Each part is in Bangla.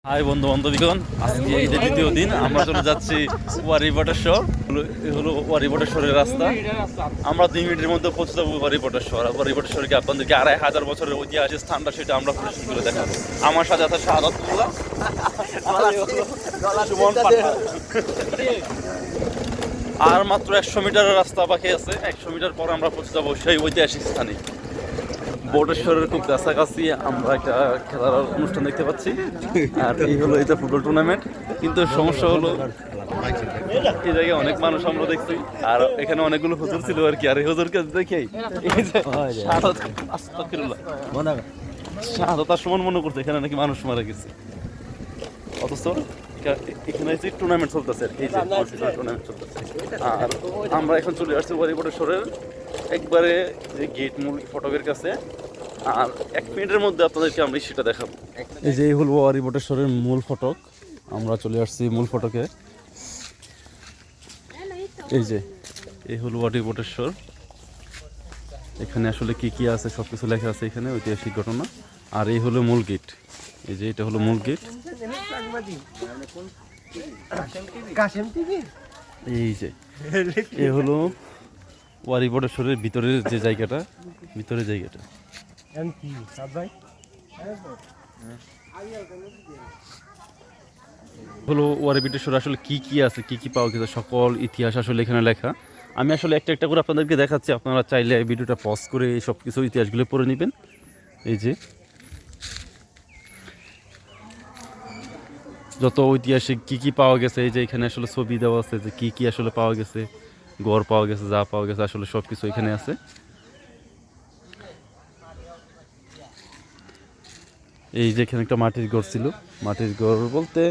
হাই বন্ধু বান্ধবীগণ, আজকে ঈদের দ্বিতীয় দিন আমরা চলে যাচ্ছি ওয়ারি বটেশ্বর। হলো ওয়ারি বটেশ্বরের রাস্তা। আমরা 2 মিনিটের মধ্যে পৌঁছে যাবো ওয়ারি বটেশ্বর। ওয়ারি বটেশ্বরকে আপনাদেরকে 2500 বছরের ঐতিহাসিক স্থানটা সেটা আমরা পরিদর্শন করে দেখাবো। আমার সাথে আছে শাহাদাতুল্লাহ, সুমন পাঠক। আর মাত্র 100 মিটারের রাস্তা বাকি আছে। 100 মিটার পর আমরা পৌঁছে যাবো সেই ঐতিহাসিক স্থানে। বটেশ্বরের খুব কাছাকাছি আমরা একটা খেলার অনুষ্ঠান দেখতে পাচ্ছি। আর এই হলো এটা ফুটবল টুর্নামেন্ট। কিন্তু সমস্যা হলো এই জায়গায় অনেক মানুষ আমরা দেখছি, আর এখানে অনেকগুলো হুজুর ছিল আর কি। আর এই হুজুরকে দেখেই শাহাদাত সুমন মনে করছে এখানে নাকি মানুষ মারা গেছে, অথচ এখানে যে টুর্নামেন্ট চলতেছে আর কি, এই যে টুর্নামেন্ট চলতেছে। আর আমরা এখন চলে আসছি ওয়ারি বটেশ্বরের একবারে যে গেট মূল ফটকের কাছে। আর 1 মিনিটের মধ্যে আপনাদেরকে আমরা সেটা দেখাবো। এই যে হলো ওয়ারি বটেশ্বরের মূল ফটক। আমরা চলে আসছি মূল ফটকে। এই হলো ওয়ারি বটেশ্বর। এখানে আসলে কি কি আছে সবকিছু লেখা আছে এখানে, ঐতিহাসিক ঘটনা। আর এই হলো মূল গেট। এই যে এটা হলো মূল গেট। এই যে এই হলো ওয়ারি বটেশ্বরের ভিতরের যে জায়গাটা, ভিতরের জায়গাটা হলো ওয়ারি বটেশ্বর। আসলে কি কি আছে, কি কি পাওয়া গেছে, সকল ইতিহাস আসলে এখানে লেখা। আমি আসলে একটা একটা করে আপনাদেরকে দেখাচ্ছি। আপনারা চাইলে এই ভিডিওটা পজ করে এই সব কিছু ইতিহাসগুলো পড়ে নেবেন। এই যে যত ঐতিহাসিক কি কি পাওয়া গেছে, এই যে এখানে আসলে ছবি দেওয়া আছে যে কি কি আসলে পাওয়া গেছে, গড় পাওয়া গেছে, যা পাওয়া গেছে আসলে সব কিছু এখানে আছে। এই যে এখানে একটা মাটির ঘর ছিল। মাটির ঘর বলতে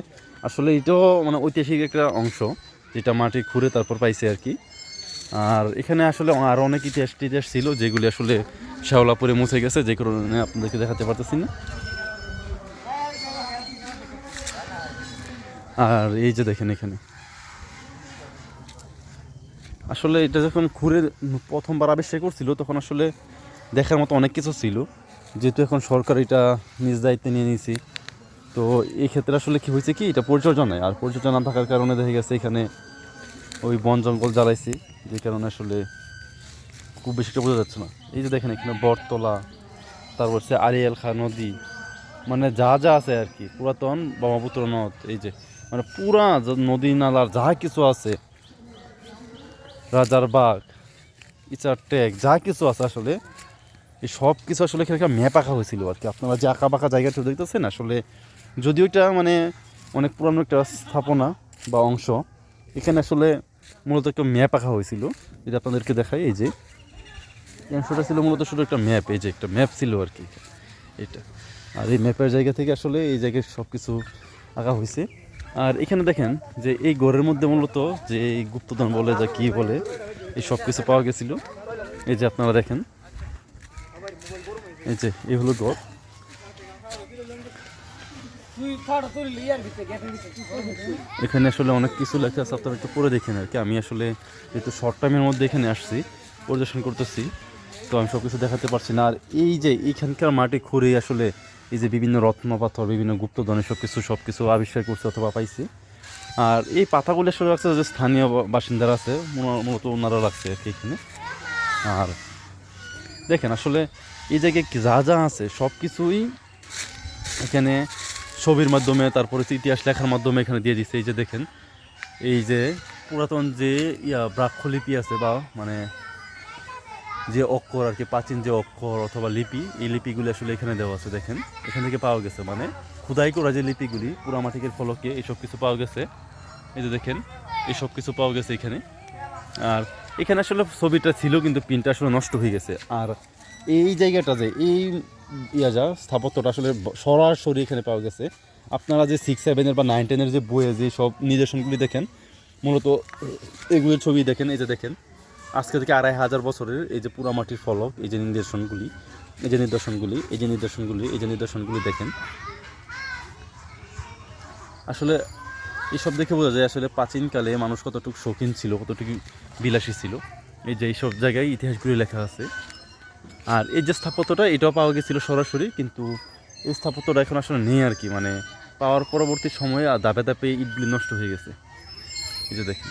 আসলে এটাও মানে ঐতিহাসিক একটা অংশ, যেটা মাটি খুঁড়ে তারপর পাইছে আর কি। আর এখানে আসলে আরও অনেক ইতিহাস ছিল যেগুলি আসলে শ্যাওলাপুরে মুছে গেছে, যে কারণে আপনাদেরকে দেখাতে পারতেছি না। আর এই যে দেখেন এখানে আসলে এটা যখন খুঁড়ে প্রথমবার আবিষ্কার করছিল তখন আসলে দেখার মতো অনেক কিছু ছিল। যেহেতু এখন সরকার এটা নিজ দায়িত্বে নিয়ে নিয়েছি, তো এই ক্ষেত্রে আসলে কি হয়েছে কি, এটা পরিচর্যা নাই। আর পরিচর্যা না থাকার কারণে দেখা গেছে এখানে ওই বন জঙ্গল জ্বালাইছি, যে কারণে আসলে খুব বেশি একটা বোঝা যাচ্ছে না। এই যে দেখেন এখানে বটতলা, তারপর হচ্ছে আরিয়াল খা নদী, মানে যা যা আছে আর কি, পুরাতন ব্রহ্মপুত্র নদ। এই যে মানে পুরা নদী নালার যা কিছু আছে, রাজার বাগ, ইচার টেক, যা কিছু আছে আসলে এই সব কিছু আসলে এখানে একটা ম্যাপ আঁকা হয়েছিল আর কি। আপনারা যে আঁকা বাঁকা জায়গাটা দেখতেছেন আসলে যদিও এটা মানে অনেক পুরানো একটা স্থাপনা বা অংশ, এখানে আসলে মূলত একটা ম্যাপ আঁকা হয়েছিল। এটা আপনাদেরকে দেখাই। এই যে অংশটা ছিল মূলত শুধু একটা ম্যাপ, এই যে একটা ম্যাপ ছিল আর কি এটা। আর এই ম্যাপের জায়গা থেকে আসলে এই জায়গায় সব কিছু আঁকা হয়েছে। আর এখানে দেখেন যে এই ঘরের মধ্যে মূলত যে এই গুপ্তধন বলে যা কি বলে এই সব কিছু পাওয়া গেছিল। এই যে আপনারা দেখেন, এই যে এই হলো ঘর। এখানে আসলে অনেক কিছু লেখা আছে, আপনারা একটু পড়ে দেখেন আর কি। আমি আসলে যেহেতু শর্ট টাইমের মধ্যে এখানে আসছি, পরিদর্শন করতেছি, তো আমি সব কিছু দেখাতে পারছি না। আর এই যে এইখানকার মাটি খুঁড়ে আসলে এই যে বিভিন্ন রত্ন পাথর, বিভিন্ন গুপ্তধনের সব কিছু আবিষ্কার করছে অথবা পাইছি। আর এই পাতাগুলো আসলে রাখছে যে স্থানীয় বাসিন্দারা আছে, মূলত ওনারা রাখছে আর কি এখানে। আর দেখেন আসলে এই জায়গায় যা যা আছে সব কিছুই এখানে ছবির মাধ্যমে, তারপরে ইতিহাস লেখার মাধ্যমে এখানে দিয়ে দিচ্ছে। এই যে দেখেন, এই যে পুরাতন যে ব্রাক্ষলিপি আছে বা মানে যে অক্ষর আর কি, প্রাচীন যে অক্ষর অথবা লিপি, এই লিপিগুলি আসলে এখানে দেওয়া আছে। দেখেন এখান থেকে পাওয়া গেছে, মানে খোদাই করা যে লিপিগুলি পোড়ামাটিকের ফলকে এইসব কিছু পাওয়া গেছে। এই যে দেখেন এইসব কিছু পাওয়া গেছে এখানে। আর এখানে আসলে ছবিটা ছিল কিন্তু প্রিন্টটা আসলে নষ্ট হয়ে গেছে। আর এই জায়গাটা যে এই স্থাপত্যটা আসলে সরাসরি এখানে পাওয়া গেছে। আপনারা যে 6, 7 বা 9, 10 যে বইয়ে যে সব নিদর্শনগুলি দেখেন, মূলত এগুলির ছবি দেখেন। এই যে দেখেন আজকে থেকে 2500 বছরের এই যে পোড়ামাটির ফলক, এই যে নিদর্শনগুলি, এই যে নিদর্শনগুলি, এই যে নিদর্শনগুলি, এই যে নিদর্শনগুলি দেখেন। আসলে এইসব দেখে বোঝা যায় আসলে প্রাচীনকালে মানুষ কতটুকু শৌখিন ছিল, কতটুকু বিলাসী ছিল। এই যে এইসব জায়গায় ইতিহাসগুলি লেখা আছে। আর এই যে স্থাপত্যটা এটাও পাওয়া গেছিলো সরাসরি, কিন্তু এই স্থাপত্যটা এখন আসলে নেই আর কি। মানে পাওয়ার পরবর্তী সময়ে আর ধাপে ধাপে ইটগুলি নষ্ট হয়ে গেছে। এই যে দেখেন,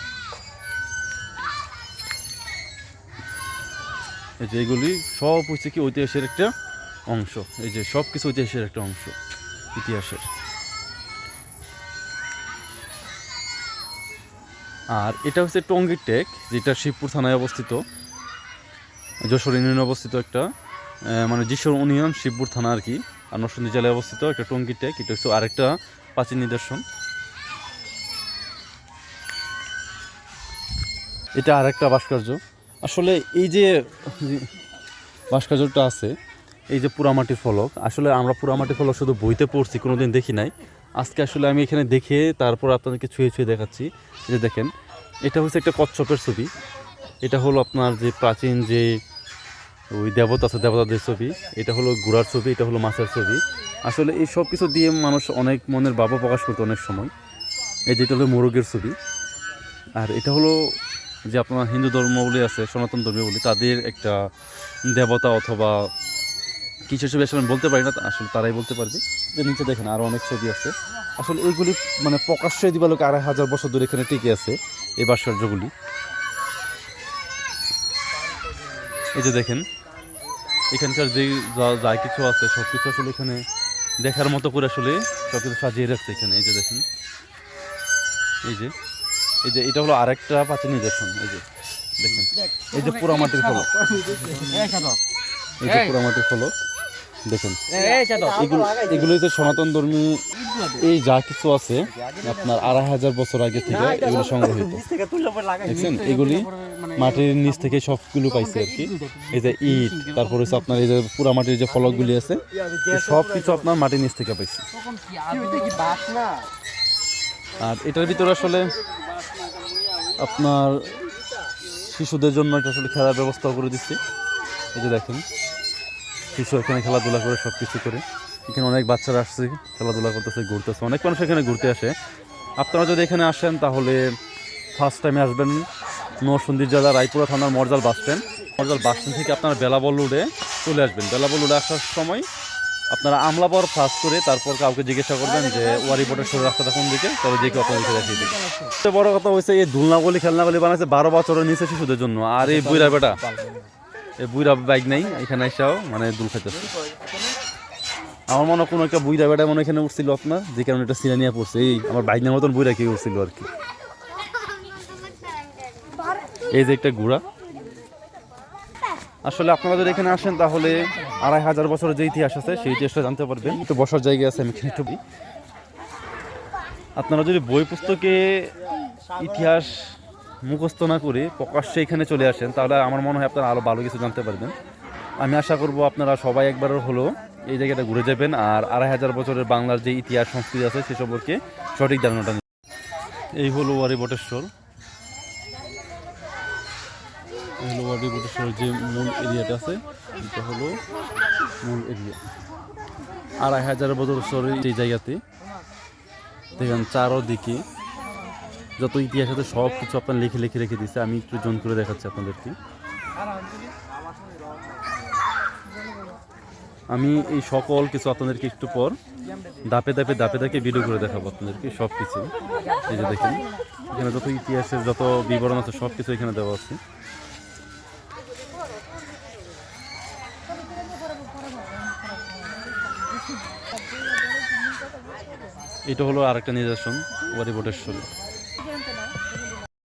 এই যে এগুলি সব হচ্ছে কি ঐতিহাসের একটা অংশ। এই যে সব কিছু ঐতিহাসের একটা অংশ, ইতিহাসের। আর এটা হচ্ছে টঙ্গীর টেক, যেটা শিবপুর থানায় অবস্থিত, যশোর ইউনিয়নে অবস্থিত একটা মানে যশোর ইউনিয়ন শিবপুর থানা আর কি, আর নরসিংদী জেলায় অবস্থিত একটা টঙ্গীর টেক। এটা হচ্ছে আরেকটা প্রাচীন নিদর্শন। এটা আরেকটা ভাস্কর্য। আসলে এই যে ভাস্কর্যটা আছে, এই যে পোড়ামাটির ফলক, আসলে আমরা পোড়ামাটির ফলক শুধু বইতে পড়ছি, কোনোদিন দেখি নাই। আজকে আসলে আমি এখানে দেখে তারপর আপনাদেরকে ছুঁয়ে ছুঁয়ে দেখাচ্ছি। যে দেখেন, এটা হচ্ছে একটা কচ্ছপের ছবি। এটা হলো আপনার যে প্রাচীন যে ওই দেবতা আছে, দেবতাদের ছবি। এটা হলো ঘোড়ার ছবি, এটা হলো মাছের ছবি। আসলে এই সব কিছু দিয়ে মানুষ অনেক মনের ভাব প্রকাশ করতো অনেক সময়। এই যেটা হলো মোরগের ছবি। আর এটা হলো যে আপনার হিন্দু ধর্মাবলী আছে, সনাতন ধর্মাবলী, তাদের একটা দেবতা অথবা কিছু ছবি আসলে আমি বলতে পারি না, আসলে তারাই বলতে পারবে। যে নিচে দেখেন আরও অনেক ছবি আছে। আসলে এইগুলি মানে প্রকাশ্যে দিবালোকে 2500 বছর ধরে এখানে টিকে আছে এই ভাস্কর্যগুলি। এই যে দেখেন, এখানকার যে যা কিছু আছে সব কিছু আসলে এখানে দেখার মতো করে আসলে সব কিছু সাজিয়ে রাখছে এখানে। এই যে দেখেন, এই যে এটা হলো আরেকটা প্রাচীন নিদর্শন। এই যে দেখেন, এই যে পোড়ামাটির ফলক, এই যে পোড়ামাটির ফলক দেখেন। এগুলো হচ্ছে সনাতন ধর্মী এই যা কিছু আছে আপনার 2500 বছর আগে থেকে এগুলো সংগ্রহিত। দেখছেন, এগুলি মাটির নিচ থেকে সবগুলো পাইছে আর কি। এই যে ইট, তারপর হচ্ছে আপনার এই যে পোড়ামাটির যে ফলকগুলি আছে, সব কিছু আপনার মাটির নিচ থেকে পাইছে। আর এটার ভিতরে আসলে আপনার শিশুদের জন্য এটা আসলে খেলার ব্যবস্থাও করে দিচ্ছে। এই যে দেখেন, শিশু এখানে খেলাধুলা করে সব কিছু করে। এখানে অনেক বাচ্চারা আসছে, খেলাধুলা করতেছে, ঘুরতেছে, অনেক মানুষ এখানে ঘুরতে আসে। আপনারা যদি এখানে আসেন তাহলে ফার্স্ট টাইমে আসবেন নরসিংদী জেলার রায়পুরা থানার মরজাল বাস স্ট্যান্ড থেকে আপনারা বেলাবল রোডে চলে আসবেন। বেলাবল রোডে আসার সময় আপনারা আমলাপর পাস করে তারপর কাউকে জিজ্ঞাসা করবেন যে ওয়ারি বটেশ্বর রাস্তাটা কোন দিকে, তবে যে কেউ আপনাদেরকে দেখিয়ে দেবে। সবচেয়ে বড় কথা হচ্ছে এই দুলনাগুলি খেলনাগুলি বানাচ্ছে 12 বছরের নিচে শিশুদের জন্য। আর এই বুইরা বেটা, এই বুইরা বাইক নেই এখানে এসেও মানে দুল খাইতেছে। আমার মনে হয় কোনো একটা বুইরা বেটা মনে এখানে উঠছিল আপনার, যে কারণে এটা সিনা নিয়ে পড়ছে। এই আমার বাইকের মতন বুইরা কেউ উঠছিল আর কি। এই যে একটা ঘোড়া। আসলে আপনারা যদি এখানে আসেন তাহলে 2500 বছরের যে ইতিহাস আছে সেই ইতিহাসটা জানতে পারবেন। একটু বসার জায়গা আছে, আমি এখানে একটু। আপনারা যদি বই পুস্তকে ইতিহাস মুখস্থ না করে প্রকাশ্যে এখানে চলে আসেন তাহলে আমার মনে হয় আপনারা আরও ভালো কিছু জানতে পারবেন। আমি আশা করব আপনারা সবাই একবার হলো এই জায়গাটা ঘুরে যাবেন আর 2500 বছরের বাংলার যে ইতিহাস সংস্কৃতি আছে সে সম্পর্কে সঠিক ধারণাটা। এই হলো ওয়ারি বটেশ্বর। এই হলো ওয়ারি বটেশ্বরের যে মূল এরিয়াটা আছে, এটা হলো মূল এরিয়া। 2500 বছরের এই জায়গাতে দেখেন চারোদিকে যত ইতিহাস আছে সব কিছু আপনার লিখে লিখে রেখে দিচ্ছে। আমি একটু জোন করে দেখাচ্ছি আপনাদেরকে। আমি এই সকল কিছু আপনাদেরকে একটু পর ধাপে ধাপে ভিডিও করে দেখাবো আপনাদেরকে সব কিছু। এই যে দেখেন, এখানে যত ইতিহাসের যত বিবরণ আছে সব কিছু এখানে দেওয়া আছে। এটা হলো আরেকটা নিদর্শন ওয়ারি বটেশ্বরে।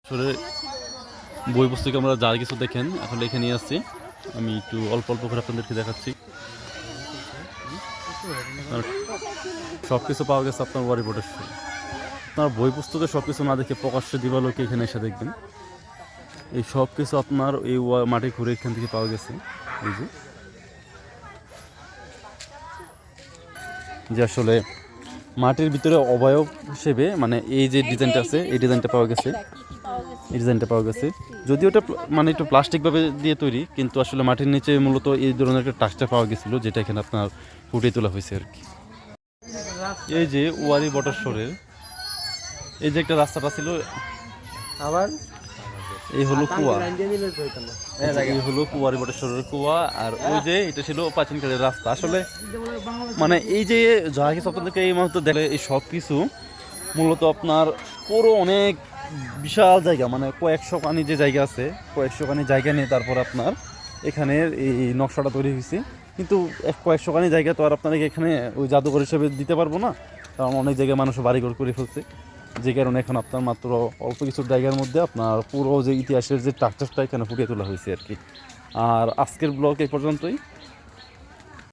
আসলে বই পুস্তকে আমরা যা কিছু দেখেন আসলে এখানে আসছি, আমি একটু অল্প অল্প করে আপনাদেরকে দেখাচ্ছি। সব কিছু পাওয়া গেছে আপনার ওয়ারি বটেশ্বরে। আপনার বই পুস্তকে সব কিছু না দেখে প্রকাশ্যে দিবালোকে এখানে এসে দেখবেন। এই সব কিছু আপনার এই মাটি ঘুরে এখান থেকে পাওয়া গেছে। এই যে আসলে মাটির ভিতরে অবয়ব হিসেবে মানে এই যে ডিজাইনটা আছে এই ডিজাইনটা পাওয়া গেছে। এই ডিজাইনটা পাওয়া গেছে, যদিও ওটা মানে একটু প্লাস্টিকভাবে দিয়ে তৈরি, কিন্তু আসলে মাটির নিচে মূলত এই ধরনের একটা টাক্সচার পাওয়া গেছিলো, যেটা এখানে আপনার ফুটিয়ে তোলা হয়েছে আর কি। এই যে ওয়ারি বটেশ্বরের এই যে একটা রাস্তাটা ছিল, আবার এই হলো কুয়া, এই হলো কুয়ারি বটেশ্বরের কুয়া। আর ওই যে এটা ছিল প্রাচীনকালের রাস্তা। আসলে মানে এই যে যা কিছু আপনাদেরকে এই মুহূর্তে দেখলে এই সব কিছু মূলত আপনার পুরো অনেক বিশাল জায়গা, মানে কয়েকশো কানি যে জায়গা আছে, কয়েকশো কানি জায়গা নিয়ে তারপর আপনার এখানের এই নকশাটা তৈরি হয়েছে। কিন্তু কয়েকশো কানি জায়গা তো আর আপনাকে এখানে ওই জাদুঘর হিসেবে দিতে পারবো না, কারণ অনেক জায়গায় মানুষ বাড়িঘর করে ফেলছে, যে কারণে এখন আপনার মাত্র অল্প কিছু জায়গার মধ্যে আপনার পুরো যে ইতিহাসের যে স্ট্রাকচারটা এখানে ফুটিয়ে তোলা হয়েছে আর কি। আর আজকের ব্লগ এই পর্যন্তই।